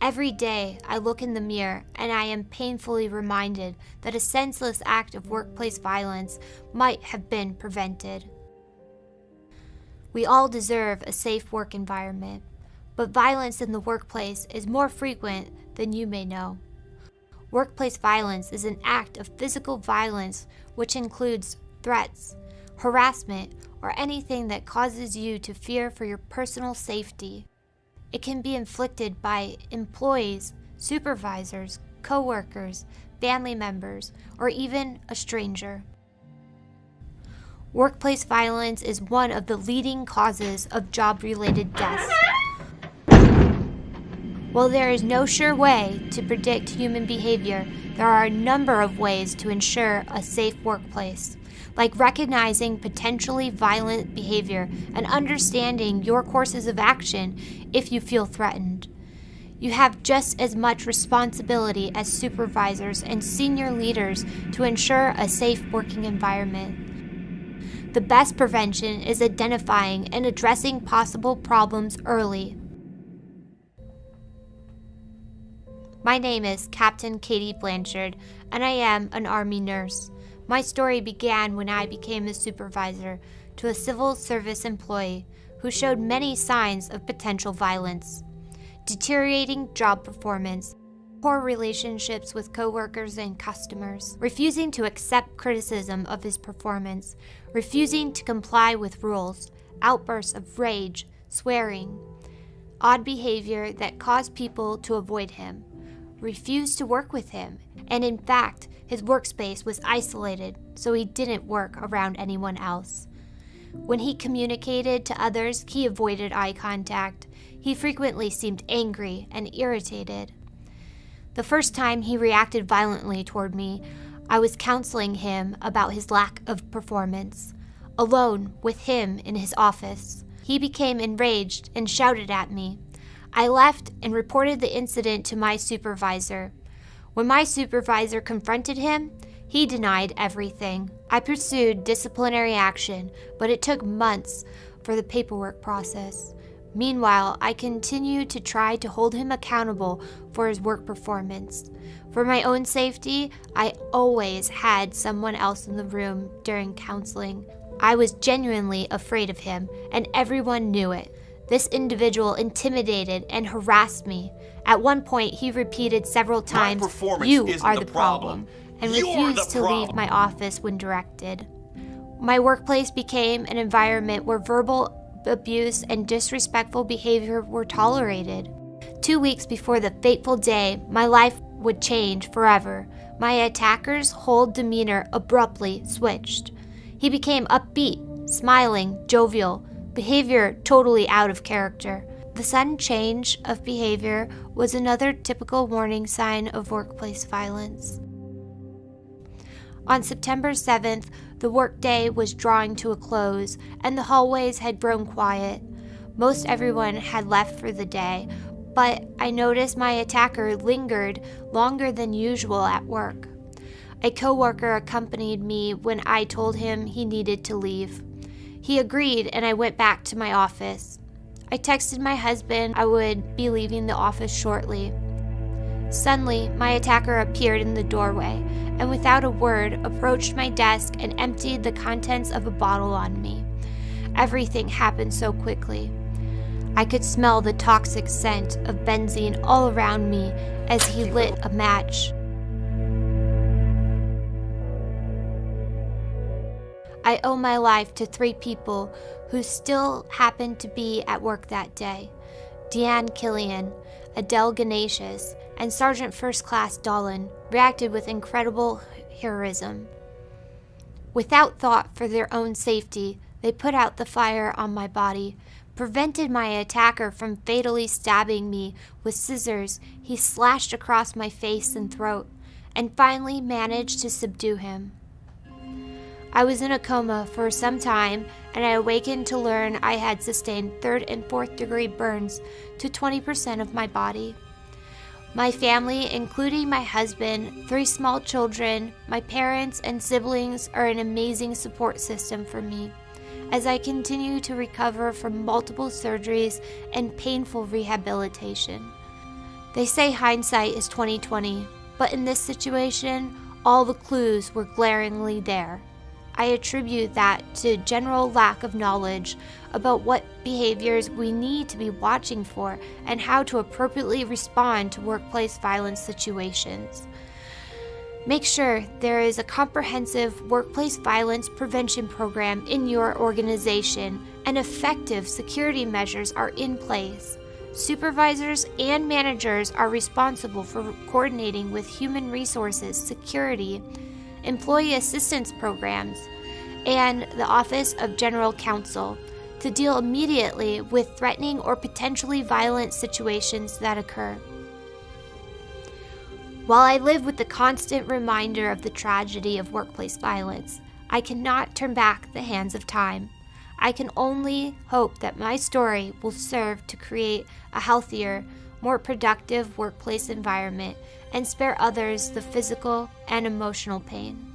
Every day, I look in the mirror and I am painfully reminded that a senseless act of workplace violence might have been prevented. We all deserve a safe work environment, but violence in the workplace is more frequent than you may know. Workplace violence is an act of physical violence which includes threats, harassment, or anything that causes you to fear for your personal safety. It can be inflicted by employees, supervisors, co-workers, family members, or even a stranger. Workplace violence is one of the leading causes of job-related deaths. While there is no sure way to predict human behavior, there are a number of ways to ensure a safe workplace, like recognizing potentially violent behavior and understanding your courses of action if you feel threatened. You have just as much responsibility as supervisors and senior leaders to ensure a safe working environment. The best prevention is identifying and addressing possible problems early. My name is Captain Katie Blanchard, and I am an Army nurse. My story began when I became a supervisor to a civil service employee who showed many signs of potential violence: deteriorating job performance, poor relationships with coworkers and customers, refusing to accept criticism of his performance, refusing to comply with rules, outbursts of rage, swearing, odd behavior that caused people to avoid him, refused to work with him, and in fact, his workspace was isolated, so he didn't work around anyone else. When he communicated to others, he avoided eye contact. He frequently seemed angry and irritated. The first time he reacted violently toward me, I was counseling him about his lack of performance. Alone with him in his office, he became enraged and shouted at me. I left and reported the incident to my supervisor. When my supervisor confronted him, he denied everything. I pursued disciplinary action, but it took months for the paperwork process. Meanwhile, I continued to try to hold him accountable for his work performance. For my own safety, I always had someone else in the room during counseling. I was genuinely afraid of him, and everyone knew it. This individual intimidated and harassed me. At one point, he repeated several times, "You are the problem," and refused to leave my office when directed. My workplace became an environment where verbal abuse and disrespectful behavior were tolerated. 2 weeks before the fateful day, my life would change forever. My attacker's whole demeanor abruptly switched. He became upbeat, smiling, jovial, behavior totally out of character. The sudden change of behavior was another typical warning sign of workplace violence. On September 7th, the workday was drawing to a close, and the hallways had grown quiet. Most everyone had left for the day, but I noticed my attacker lingered longer than usual at work. A coworker accompanied me when I told him he needed to leave. He agreed, and I went back to my office. I texted my husband I would be leaving the office shortly. Suddenly, my attacker appeared in the doorway, and without a word, approached my desk and emptied the contents of a bottle on me. Everything happened so quickly. I could smell the toxic scent of benzene all around me as he lit a match. I owe my life to 3 people who still happened to be at work that day: Deanne Killian, Adele Ganesius, and Sergeant First Class Dolan reacted with incredible heroism. Without thought for their own safety, they put out the fire on my body, prevented my attacker from fatally stabbing me with scissors he slashed across my face and throat, and finally managed to subdue him. I was in a coma for some time, and I awakened to learn I had sustained 3rd and 4th degree burns to 20% of my body. My family, including my husband, 3 small children, my parents, and siblings, are an amazing support system for me as I continue to recover from multiple surgeries and painful rehabilitation. They say hindsight is 20/20, but in this situation, all the clues were glaringly there. I attribute that to general lack of knowledge about what behaviors we need to be watching for and how to appropriately respond to workplace violence situations. Make sure there is a comprehensive workplace violence prevention program in your organization and effective security measures are in place. Supervisors and managers are responsible for coordinating with human resources, security, employee assistance programs, and the Office of General Counsel to deal immediately with threatening or potentially violent situations that occur. While I live with the constant reminder of the tragedy of workplace violence, I cannot turn back the hands of time. I can only hope that my story will serve to create a healthier, more productive workplace environment and spare others the physical and emotional pain.